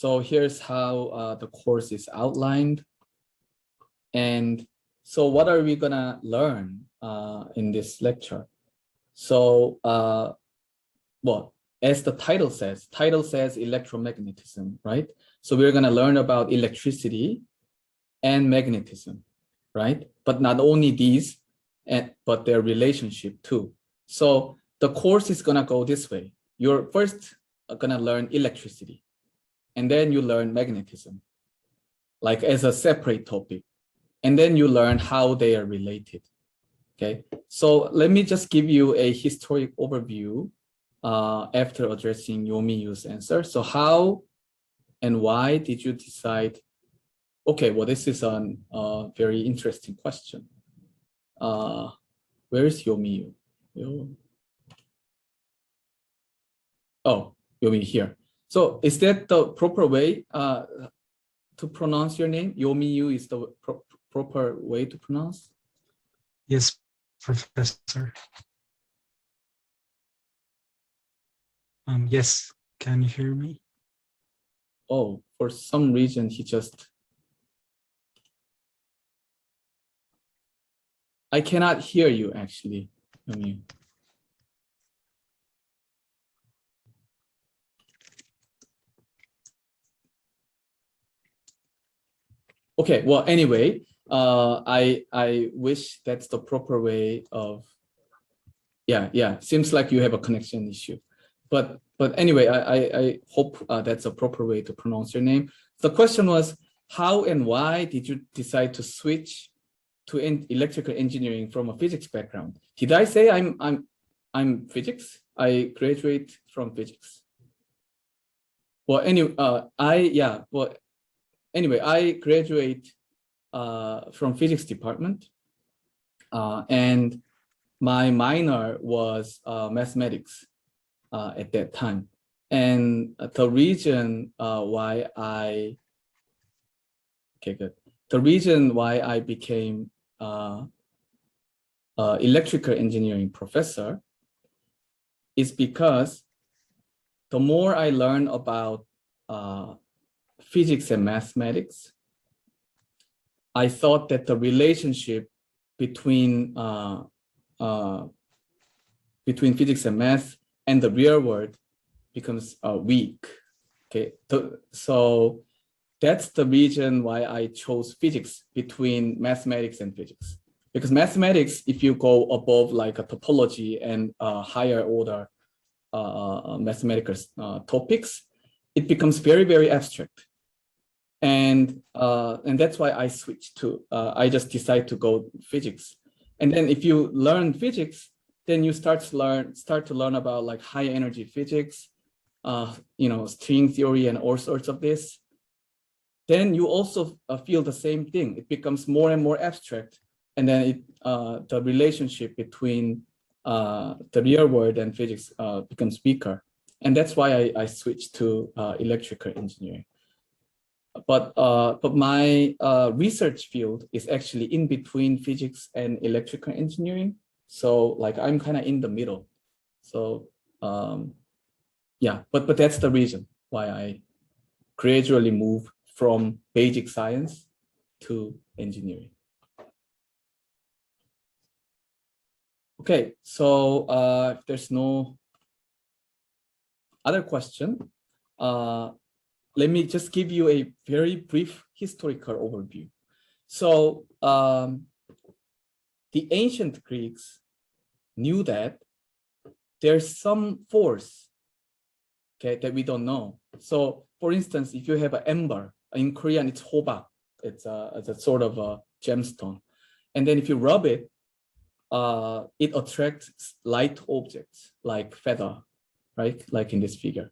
So here's how the course is outlined. And so what are we gonna learn in this lecture? So, well, as the title says electromagnetism, right? So we're gonna learn about electricity and magnetism, right? But not only these, but their relationship too. So the course is gonna go this way. You're first gonna learn electricity, and then you learn magnetism, like as a separate topic. And then you learn how they are related, okay? So let me just give you a historic overview after addressing Yomiyu's answer. So how and why did you decide? Okay, well, this is a very interesting question. Where is Yomiyu? Oh, Yomi here. So is that the proper way to pronounce your name? Yomiyu is the proper way to pronounce? Yes, Professor. Yes, can you hear me? Oh, for some reason he just... I cannot hear you actually, Yomiyu. Okay, well, anyway, I wish that's the proper way of... Yeah, seems like you have a connection issue. But anyway, I hope that's a proper way to pronounce your name. The question was, how and why did you decide to switch to electrical engineering from a physics background? Did I say I'm physics? I graduate from physics. Well, anyway, I graduate from physics department, and my minor was mathematics at that time. And the reason why I became electrical engineering professor is because the more I learn about physics and mathematics, I thought that the relationship between physics and math and the real world becomes weak. Okay, so that's the reason why I chose physics between mathematics and physics. Because mathematics, if you go above like a topology and higher order mathematical topics, it becomes very, very abstract. And that's why I switched to, I just decided to go physics. And then if you learn physics, then you start to learn about like high energy physics, string theory and all sorts of this. Then you also feel the same thing. It becomes more and more abstract. And then the relationship between the real world and physics becomes weaker. And that's why I switched to electrical engineering. But my research field is actually in between physics and electrical engineering. So like I'm kind of in the middle. So yeah, but that's the reason why I gradually move from basic science to engineering. Okay, so if there's no other question, let me just give you a very brief historical overview. So the ancient Greeks knew that there's some force, okay, that we don't know. So for instance, if you have an ember, in Korean it's hobak, it's a sort of a gemstone. And then if you rub it, it attracts light objects like feather, right? Like in this figure.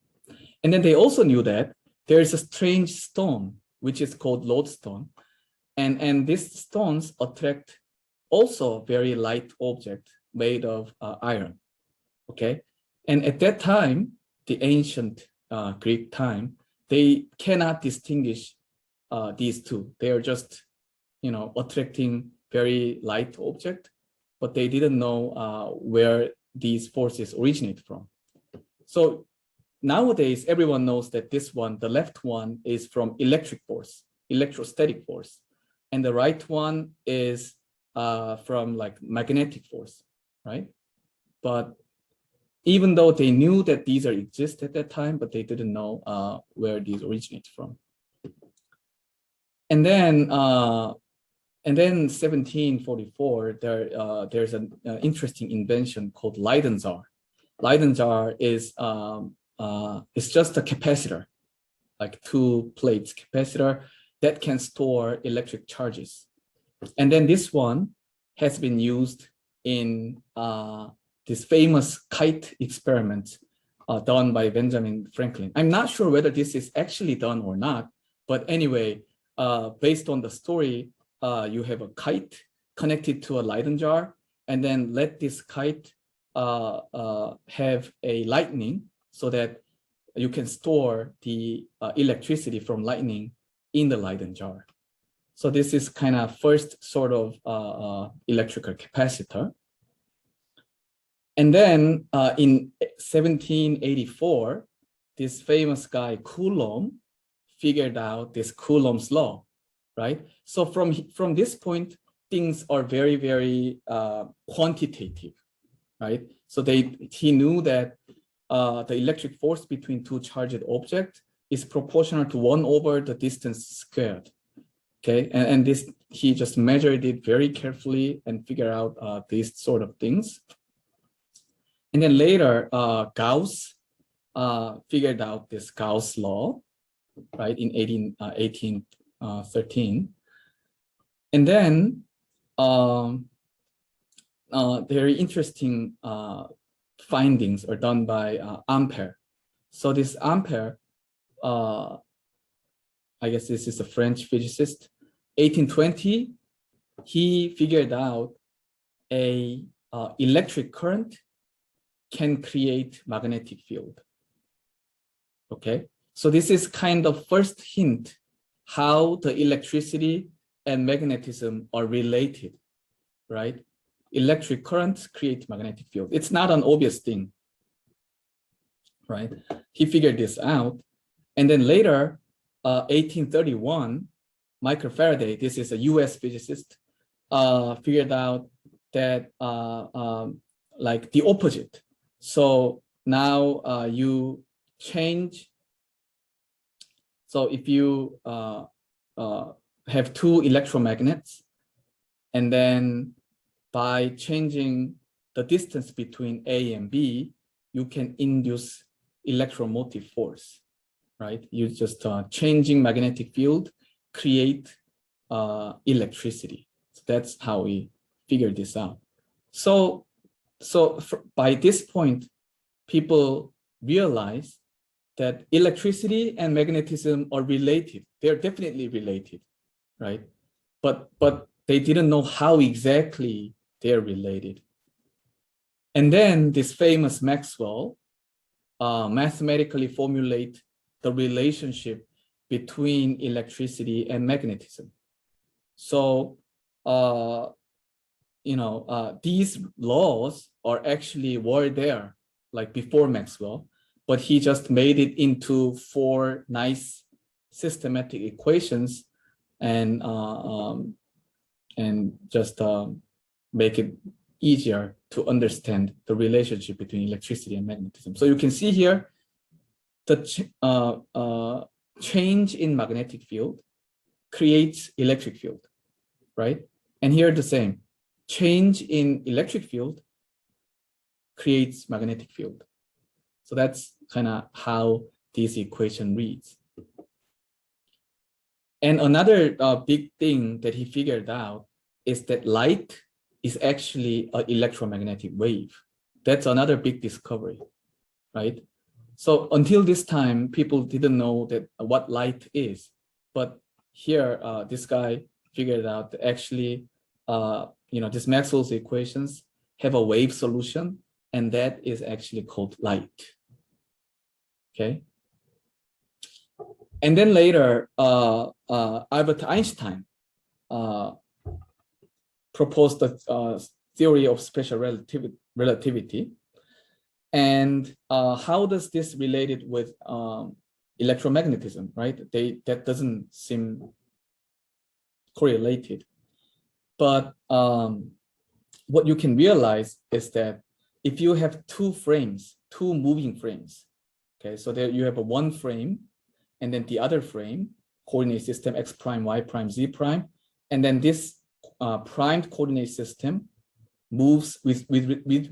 And then they also knew that there is a strange stone, which is called lodestone. And these stones attract also very light object made of iron, okay? And at that time, the ancient Greek time, they cannot distinguish these two. They are just, attracting very light object, but they didn't know where these forces originate from. So nowadays, everyone knows that this one, the left one, is from electric force, electrostatic force, and the right one is from like magnetic force, right? But even though they knew that these are exist at that time, but they didn't know where these originate from. And then 1744, there's an interesting invention called Leyden jar. Leyden jar is it's just a capacitor, like 2 plates capacitor that can store electric charges. And then this one has been used in this famous kite experiment done by Benjamin Franklin. I'm not sure whether this is actually done or not, but anyway, based on the story, you have a kite connected to a Leyden jar, and then let this kite have a lightning so that you can store the electricity from lightning in the Leyden jar. So this is kind of first sort of electrical capacitor. And then in 1784, this famous guy Coulomb figured out this Coulomb's law, right? So from this point, things are very, very quantitative, right? So he knew that the electric force between 2 charged objects is proportional to 1 over the distance squared. Okay, and this, he just measured it very carefully and figured out these sort of things. And then later, Gauss figured out this Gauss law, right, in 1813. And then very interesting findings are done by Ampere. So this Ampere, I guess this is a French physicist, 1820, he figured out a electric current can create magnetic field. Okay, so this is kind of first hint how the electricity and magnetism are related, right? Electric currents create magnetic field. It's not an obvious thing, right? He figured this out. And then later, 1831, Michael Faraday, this is a US physicist, figured out that like the opposite. So now you change. So if you have 2 electromagnets, and then by changing the distance between A and B, you can induce electromotive force, right? You just changing magnetic field, create electricity. So that's how we figured this out. So by this point, people realize that electricity and magnetism are related. They're definitely related, right? But they didn't know how exactly they're related. And then this famous Maxwell mathematically formulate the relationship between electricity and magnetism. So, these laws are actually were there like before Maxwell, but he just made it into 4 nice systematic equations and just make it easier to understand the relationship between electricity and magnetism. So you can see here the change in magnetic field creates electric field, right? And here the same, change in electric field creates magnetic field. So that's kind of how this equation reads. And another big thing that he figured out is that light is actually an electromagnetic wave. That's another big discovery, right? So until this time, people didn't know that what light is. But here, this guy figured out that actually, this Maxwell's equations have a wave solution, and that is actually called light. Okay. And then later, Albert Einstein proposed the theory of special relativity. And how does this related with electromagnetism, right? That doesn't seem correlated. But what you can realize is that if you have two frames, two moving frames, okay, so there you have a one frame, and then the other frame, coordinate system x prime, y prime, z prime, and then this primed coordinate system moves with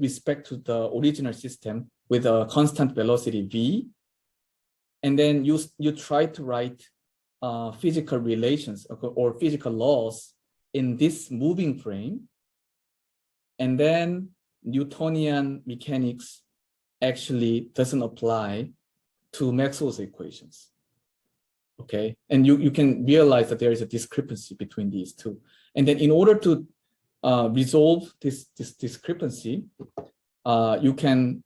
respect to the original system with a constant velocity v, and then you try to write physical relations or physical laws in this moving frame, and then Newtonian mechanics actually doesn't apply to Maxwell's equations. Okay, and you can realize that there is a discrepancy between these two. And then in order to resolve this discrepancy, you can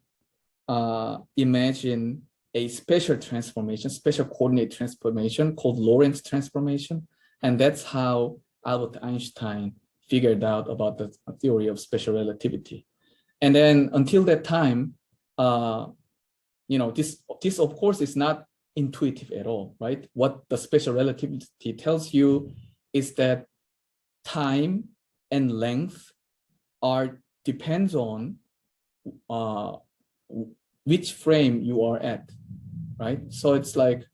imagine a special transformation, special coordinate transformation called Lorentz transformation. And that's how Albert Einstein figured out about the theory of special relativity. And then until that time, this of course is not intuitive at all, right? What the special relativity tells you is that time and length depends on which frame you are at, right? So it's like,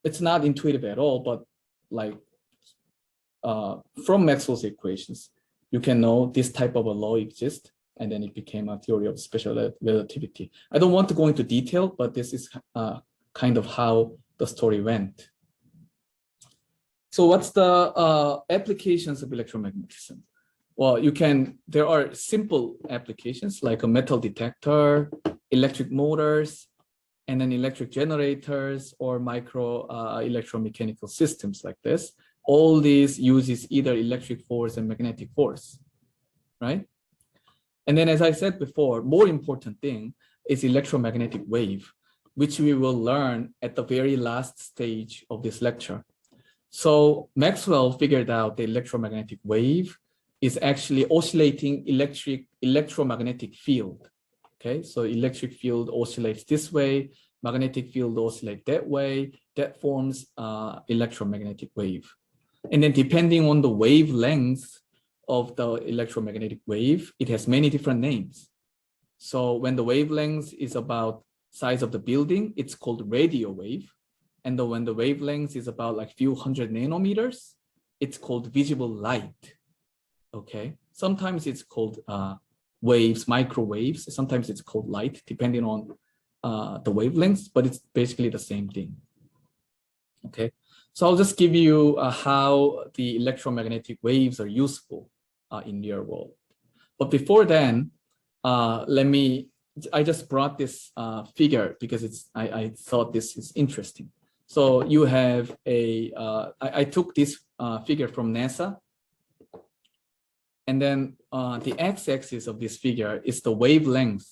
it's not intuitive at all, but like from Maxwell's equations, you can know this type of a law exists, and then it became a theory of special relativity. I don't want to go into detail, but this is kind of how the story went. So what's the applications of electromagnetism? Well, there are simple applications like a metal detector, electric motors, and then electric generators or micro electromechanical systems like this. All these uses either electric force and magnetic force, right? And then, as I said before, more important thing is electromagnetic wave, which we will learn at the very last stage of this lecture. So Maxwell figured out the electromagnetic wave is actually oscillating electromagnetic field. Okay, so electric field oscillates this way, magnetic field oscillates that way. That forms electromagnetic wave. And then depending on the wavelength of the electromagnetic wave, it has many different names. So when the wavelength is about size of the building, it's called radio wave. And when the wavelength is about like few hundred nanometers, it's called visible light. Okay, sometimes it's called waves, microwaves. Sometimes it's called light, depending on the wavelengths, but it's basically the same thing. Okay, so I'll just give you how the electromagnetic waves are useful in real world. But before then, I just brought this figure because I thought this is interesting. So you have I took this figure from NASA. And then the x-axis of this figure is the wavelength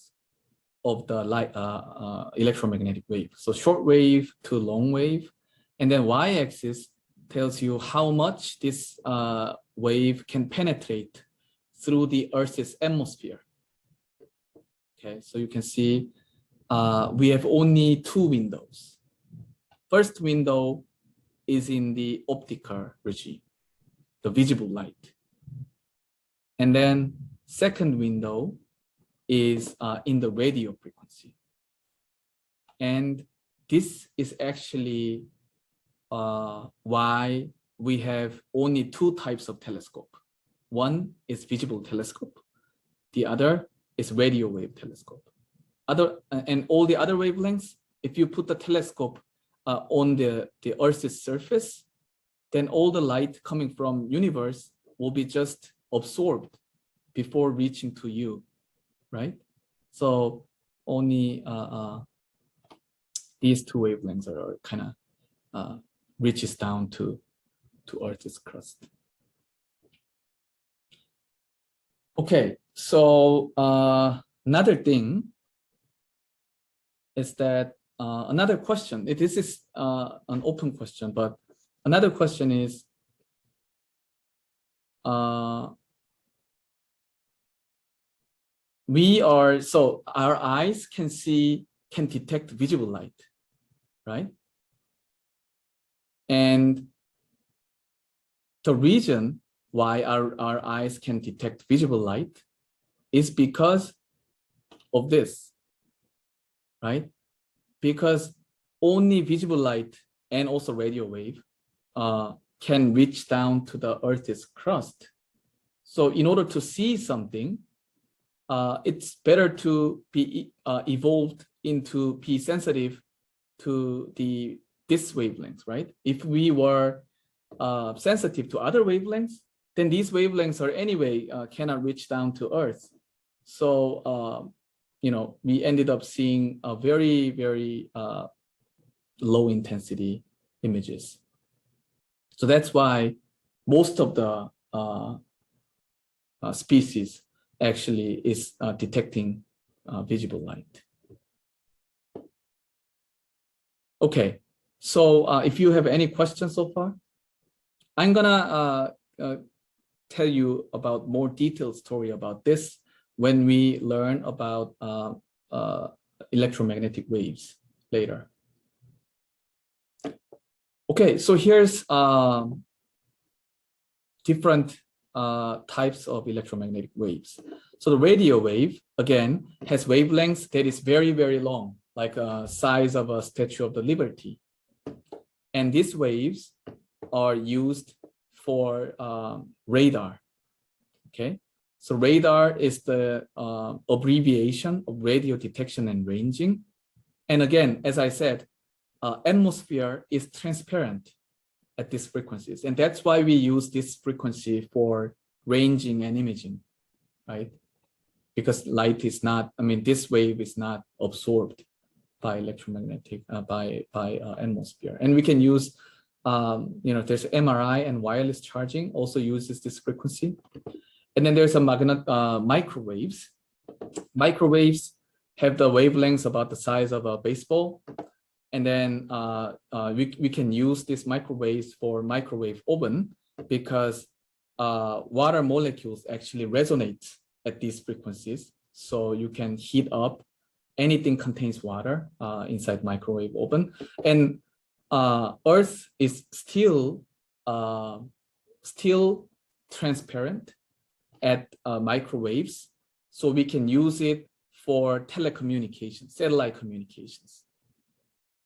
of the electromagnetic wave. So short wave to long wave. And then y-axis tells you how much this wave can penetrate through the Earth's atmosphere. Okay, so you can see we have only two windows. First window is in the optical regime, the visible light. And then second window is in the radio frequency. And this is actually why we have only two types of telescope. One is visible telescope. The other is radio wave telescope. And all the other wavelengths, if you put the telescope on the Earth's surface, then all the light coming from universe will be just absorbed before reaching to you, right? So only these two wavelengths are kind of reaches down to Earth's crust. Okay, so another thing is that another question. This is an open question, but another question is so our eyes can detect visible light, right? And the reason why our eyes can detect visible light is because of this, right? Because only visible light and also radio wave can reach down to the Earth's crust. So in order to see something, it's better to be evolved into be sensitive to this wavelength, right? If we were sensitive to other wavelengths, then these wavelengths are anyway cannot reach down to Earth. So we ended up seeing a very, very low intensity images. So that's why most of the species actually is detecting visible light. Okay, so if you have any questions so far, I'm gonna tell you about more detailed story about this when we learn about electromagnetic waves later. Okay, so here's different types of electromagnetic waves. So the radio wave, again, has wavelengths that is very, very long, like a size of a Statue of the Liberty. And these waves are used for radar, okay? So radar is the abbreviation of radio detection and ranging. And again, as I said, atmosphere is transparent at these frequencies. And that's why we use this frequency for ranging and imaging, right? Because light is not, this wave is not absorbed by electromagnetic, by atmosphere. And we can use, there's MRI and wireless charging also uses this frequency. And then there's a microwaves. Microwaves have the wavelengths about the size of a baseball. And then we can use these microwaves for microwave oven because water molecules actually resonate at these frequencies. So you can heat up anything contains water inside microwave oven. And Earth is still transparent at microwaves. So we can use it for telecommunications, satellite communications.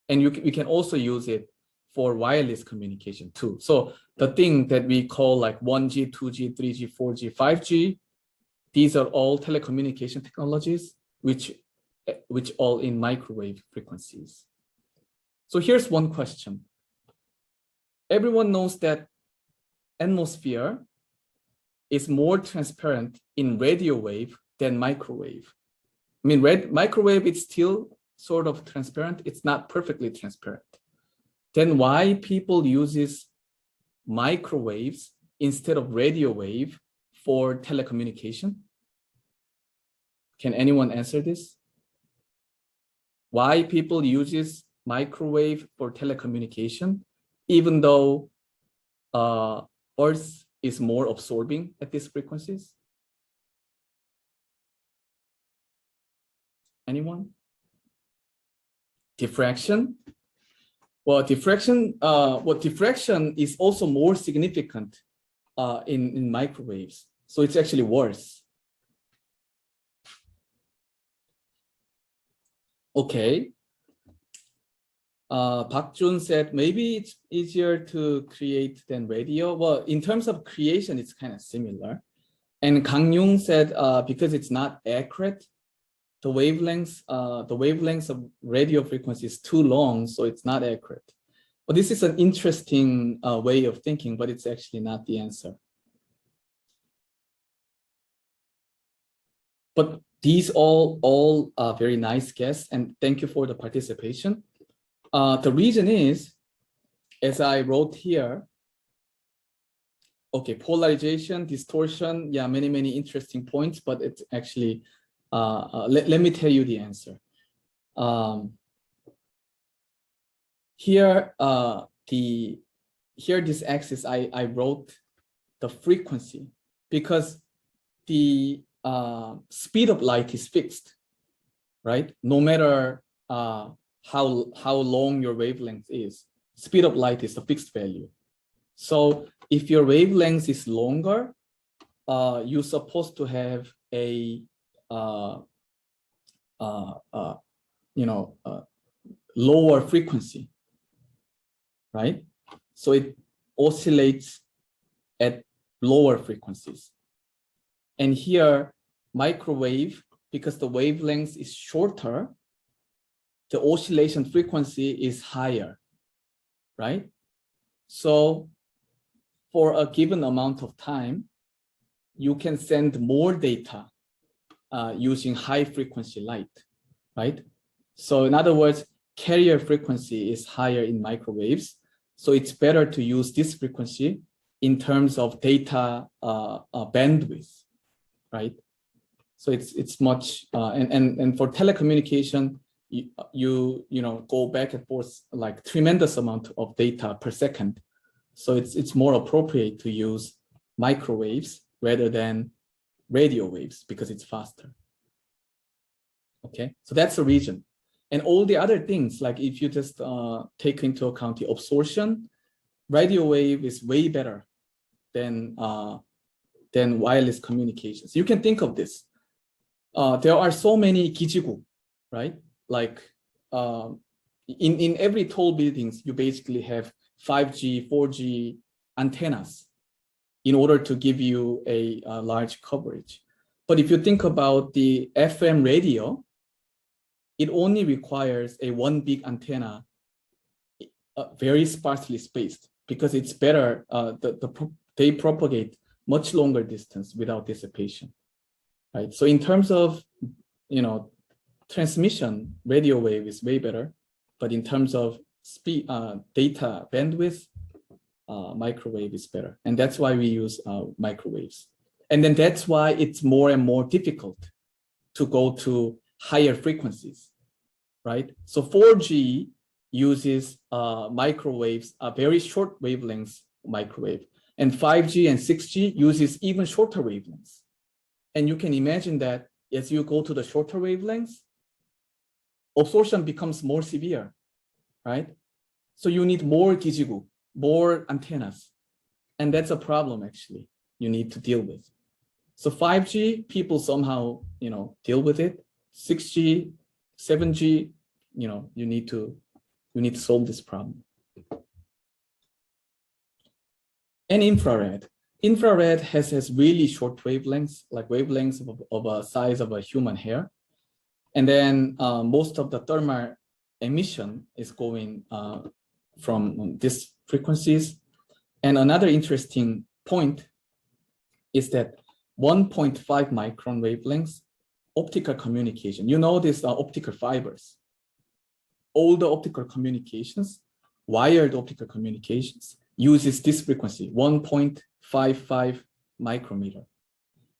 And we can also use it for wireless communication too. So the thing that we call like 1G, 2G, 3G, 4G, 5G, these are all telecommunication technologies, which all in microwave frequencies. So here's one question. Everyone knows that atmosphere is more transparent in radio wave than microwave. Microwave is still sort of transparent. It's not perfectly transparent. Then why people uses microwaves instead of radio wave for telecommunication? Can anyone answer this? Why people uses microwave for telecommunication, even though Earth is more absorbing at these frequencies? Anyone? Diffraction. Well, diffraction is also more significant in microwaves. So it's actually worse. Okay. Park Jun said maybe it's easier to create than radio. Well, in terms of creation, it's kind of similar. And Kang Yung said because it's not accurate, the wavelengths of radio frequency is too long, so it's not accurate. But this is an interesting way of thinking, but it's actually not the answer. But these all are very nice guests, and thank you for the participation. The reason is, as I wrote here, okay, polarization, distortion, yeah, many interesting points, but it's actually, let me tell you the answer. Here, this axis, I wrote the frequency because the speed of light is fixed, right? No matter how long your wavelength is, speed of light is a fixed value. So if your wavelength is longer, you're supposed to have a lower frequency, right? So it oscillates at lower frequencies. And here, microwave, because the wavelength is shorter, the oscillation frequency is higher, right? So for a given amount of time, you can send more data using high frequency light, right? So in other words, carrier frequency is higher in microwaves. So it's better to use this frequency in terms of data bandwidth, right? So it's much, and for telecommunication, you go back and forth like tremendous amount of data per second. So it's more appropriate to use microwaves rather than radio waves because it's faster. Okay, so that's the reason. And all the other things, like if you just take into account the absorption, radio wave is way better than wireless communications. You can think of this. There are so many 기지국, right? Like in every tall buildings, you basically have 5G, 4G antennas in order to give you a large coverage. But if you think about the FM radio, it only requires a one big antenna, very sparsely spaced, because it's better, they propagate much longer distance without dissipation, right? So in terms of, transmission, radio wave is way better, but in terms of speed, data bandwidth, microwave is better. And that's why we use microwaves. And then that's why it's more and more difficult to go to higher frequencies, right? So 4G uses microwaves, a very short wavelengths microwave, and 5G and 6G uses even shorter wavelengths. And you can imagine that as you go to the shorter wavelengths, absorption becomes more severe, right? So you need more 기지국, more antennas. And that's a problem actually you need to deal with. So 5G, people somehow, deal with it. 6G, 7G, you need to solve this problem. And infrared. Infrared has really short wavelengths, like wavelengths of a size of a human hair. And then most of the thermal emission is going from these frequencies. And another interesting point is that 1.5 micron wavelengths, optical communication. You know these optical fibers. All the optical communications, wired optical communications, uses this frequency, 1.55 micrometer.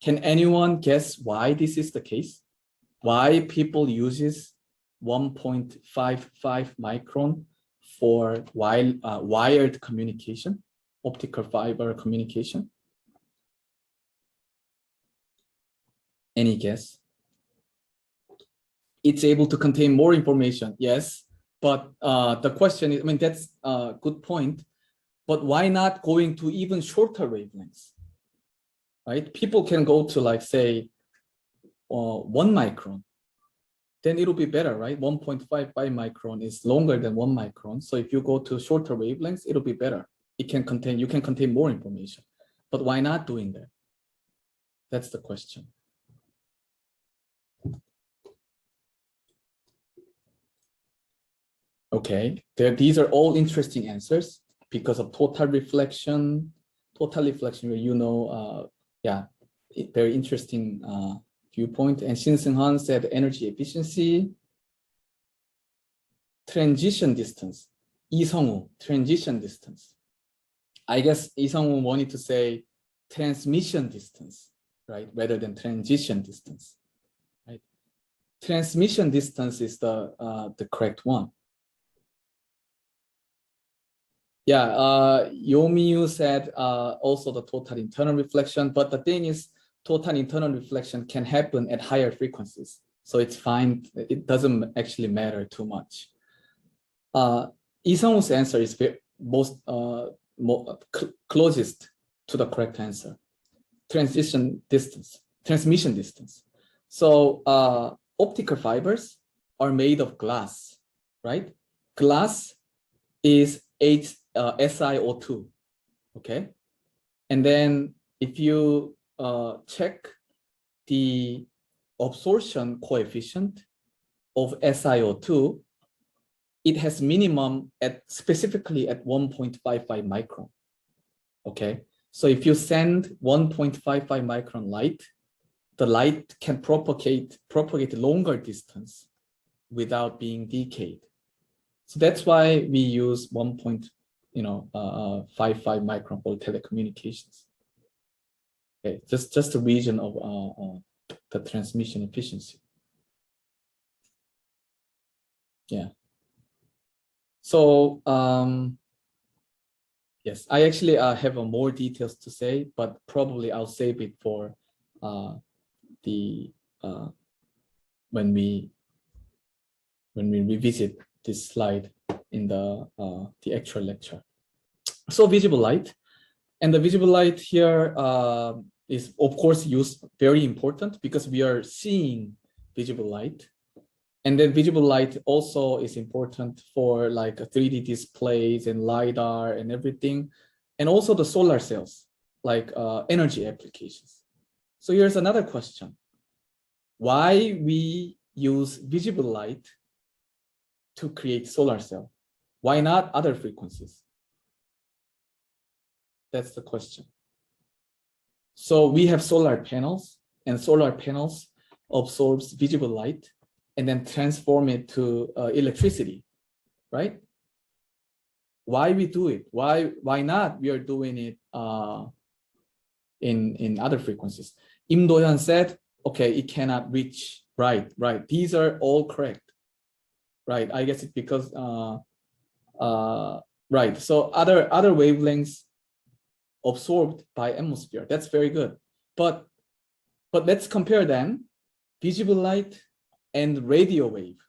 Can anyone guess why this is the case? Why people uses 1.55 micron for wired communication, optical fiber communication? Any guess? It's able to contain more information, yes. But the question is, that's a good point, but why not going to even shorter wavelengths, right? People can go to like, say, 1 micron, then it'll be better, right? 1.55 micron is longer than 1 micron. So if you go to shorter wavelengths, it'll be better. You can contain more information, but why not doing that? That's the question. Okay, these are all interesting answers because of total reflection, where very interesting viewpoint. And Shin Seung-han said energy efficiency, transition distance. Lee-Seung-woo, transition distance. I guess Lee-Seung-woo wanted to say transmission distance, right, rather than transition distance, right? Transmission distance is the correct one. Yeah, Yomiyu said also the total internal reflection, but the thing is total internal reflection can happen at higher frequencies. So it's fine. It doesn't actually matter too much. Isung's answer is closest to the correct answer. Transmission distance. So optical fibers are made of glass, right? Glass is SiO2, okay? And then if you check the absorption coefficient of SiO2, it has minimum specifically at 1.55 micron, okay? So if you send 1.55 micron light, the light can propagate longer distance without being decayed. So that's why we use 1.55 micron for telecommunications. Okay, just a region of the transmission efficiency. Yeah. So yes, I actually have more details to say, but probably I'll save it for when we revisit this slide in the actual lecture. So visible light, and the visible light here is of course very important because we are seeing visible light. And then visible light also is important for like 3D displays and LiDAR and everything. And also the solar cells, like energy applications. So here's another question. Why we use visible light to create solar cell? Why not other frequencies? That's the question. So we have solar panels, and solar panels absorbs visible light and then transform it to electricity, right? Why we do it? Why not? We are doing it in other frequencies. Im Do-hyun said, okay, it cannot reach. Right. These are all correct. Right. I guess it's because right. So other wavelengths absorbed by atmosphere. That's very good. But let's compare them. Visible light and radio wave.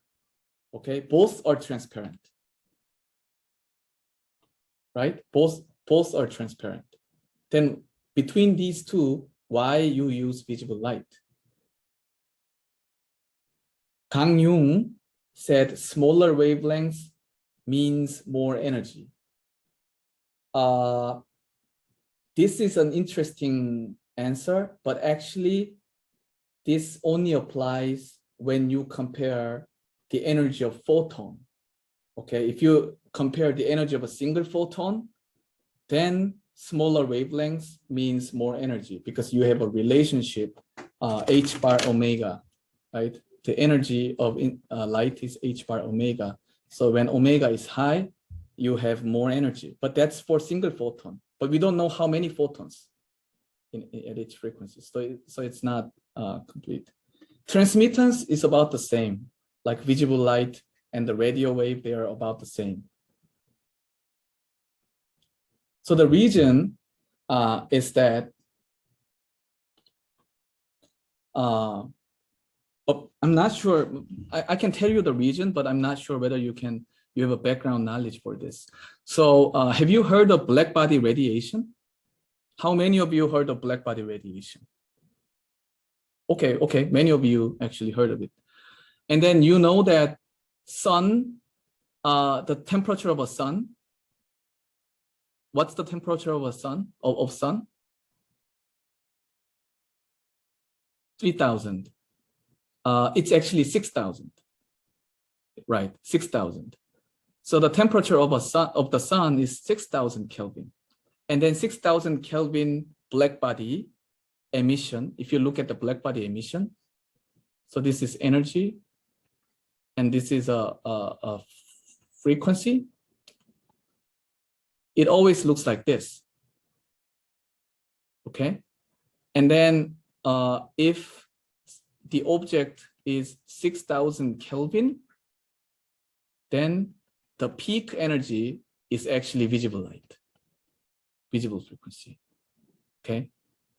Okay, both are transparent. Right? Both are transparent. Then between these two, why you use visible light? Kang Yung said smaller wavelengths means more energy. This is an interesting answer, but actually this only applies when you compare the energy of photon. Okay, if you compare the energy of a single photon, then smaller wavelengths means more energy because you have a relationship h bar omega, right? The energy of light is h bar omega. So when omega is high, you have more energy, but that's for single photon. But we don't know how many photons at each frequency. So it's not complete. Transmittance is about the same, like visible light and the radio wave, they are about the same. So the reason is that I'm not sure, I can tell you the reason, but I'm not sure whether you have a background knowledge for this. So have you heard of black body radiation? How many of you heard of black body radiation? Okay, many of you actually heard of it. And then you know that sun, the temperature of a sun, what's the temperature of a sun, of sun? 3,000. It's actually 6,000. Right, 6,000. So the temperature of the sun is 6,000 Kelvin. And then 6,000 Kelvin black body emission. If you look at the black body emission, so this is energy, and this is a frequency. It always looks like this. Okay, and then if the object is 6,000 Kelvin, then the peak energy is actually visible light, visible frequency. Okay,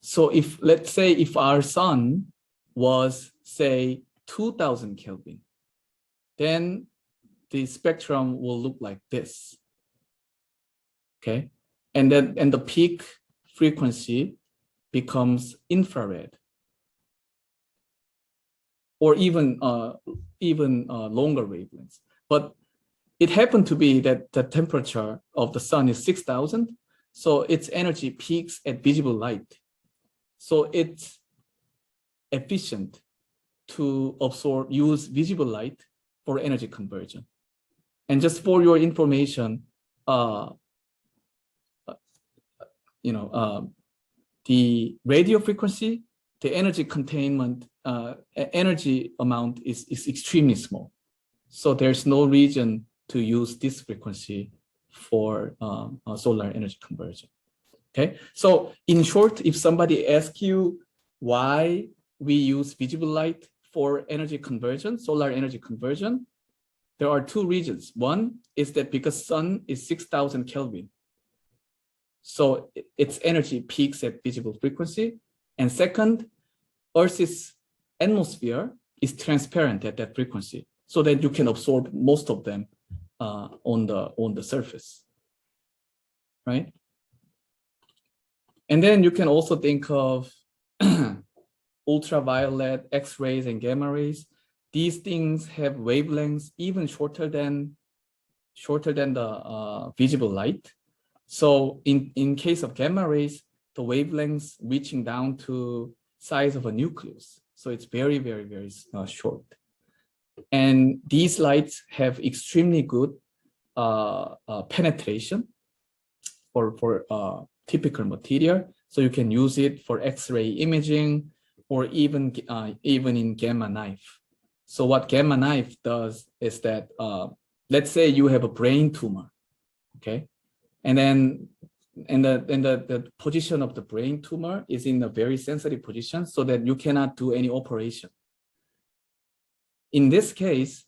So if, let's say, if our sun was, say, 2000 Kelvin, then the spectrum will look like this. Okay, and the peak frequency becomes infrared, or even longer wavelengths. But it happened to be that the temperature of the sun is 6000, so its energy peaks at visible light. So it's efficient to use visible light for energy conversion. And just for your information, the radio frequency, the energy containment, energy amount is extremely small. So there's no reason to use this frequency for solar energy conversion. Okay, so in short, if somebody asks you why we use visible light for energy conversion, solar energy conversion, there are two reasons. One is that because sun is 6000 Kelvin, so its energy peaks at visible frequency. And second, Earth's atmosphere is transparent at that frequency, so that you can absorb most of them on the surface, right? And then you can also think of ultraviolet, X-rays, and gamma rays. These things have wavelengths even shorter than the visible light. So in case of gamma rays, the wavelengths reaching down to size of a nucleus. So it's very, very, very short. And these lights have extremely good penetration for typical material. So you can use it for X-ray imaging, or even in gamma knife. So what gamma knife does is that, let's say you have a brain tumor, okay? And then the position of the brain tumor is in a very sensitive position, so that you cannot do any operation. In this case,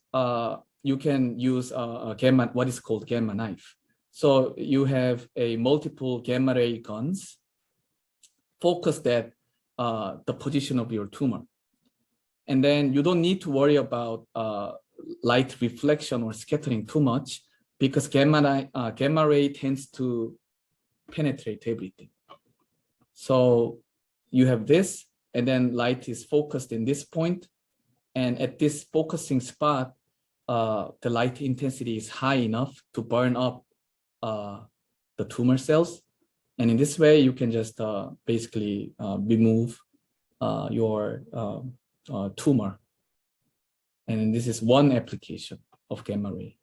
you can use what is called gamma knife. So you have a multiple gamma ray guns focused at the position of your tumor. And then you don't need to worry about light reflection or scattering too much, because gamma ray tends to penetrate everything. So you have this, and then light is focused in this point, and at this focusing spot, the light intensity is high enough to burn up the tumor cells. And in this way, you can just basically remove your tumor. And this is one application of gamma ray.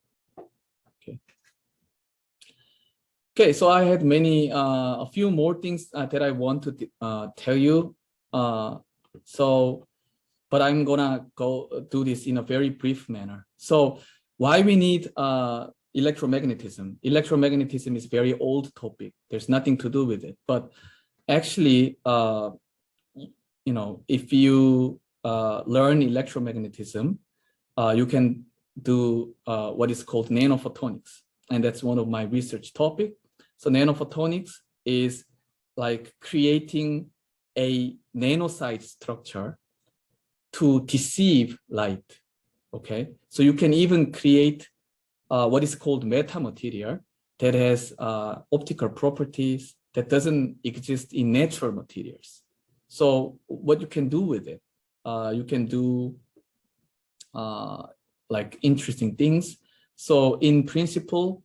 Okay, so I had a few more things that I want to tell you. But I'm gonna go do this in a very brief manner. So why we need electromagnetism? Electromagnetism is a very old topic. There's nothing to do with it. But actually, if you learn electromagnetism, you can do what is called nanophotonics. And that's one of my research topics. So nanophotonics is like creating a nano-sized structure to deceive light, okay? So you can even create what is called metamaterial that has optical properties that doesn't exist in natural materials. So what you can do with it, you can do like interesting things. So in principle,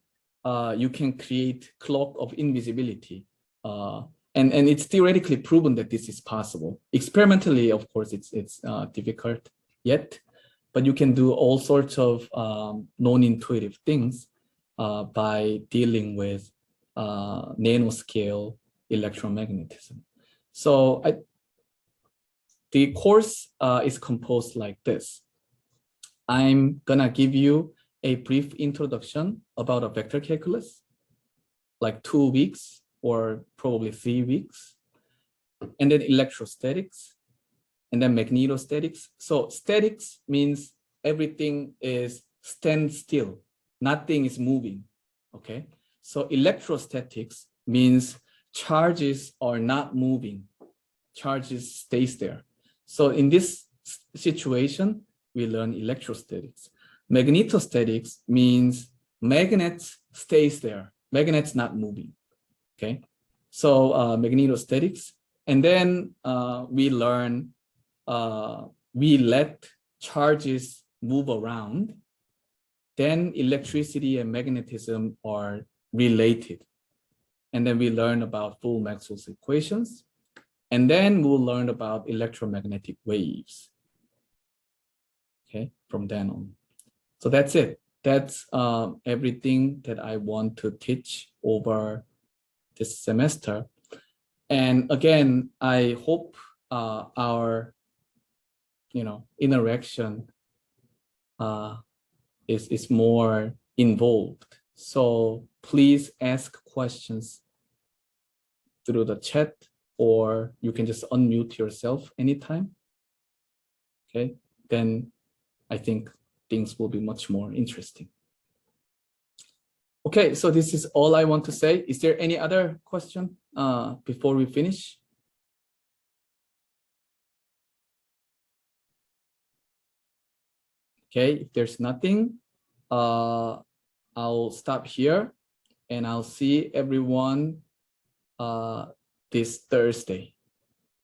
you can create cloak of invisibility. And it's theoretically proven that this is possible. Experimentally, of course, it's difficult yet, but you can do all sorts of non-intuitive things by dealing with nanoscale electromagnetism. So the course is composed like this. I'm gonna give you a brief introduction about a vector calculus, like 2 weeks or probably 3 weeks, and then electrostatics, and then magnetostatics. So statics means everything is stand still, nothing is moving, okay? So electrostatics means charges are not moving, charges stays there. So in this situation, we learn electrostatics. Magnetostatics means magnets stays there. Magnets not moving. Okay. So magnetostatics, and then we learn we let charges move around. Then electricity and magnetism are related. And then we learn about full Maxwell's equations. And then we'll learn about electromagnetic waves. Okay, from then on. So that's it. That's everything that I want to teach over this semester. And again, I hope our interaction is more involved. So please ask questions through the chat, or you can just unmute yourself anytime. Okay, then I think things will be much more interesting. Okay, so this is all I want to say. Is there any other question before we finish? Okay, if there's nothing, I'll stop here and I'll see everyone this Thursday.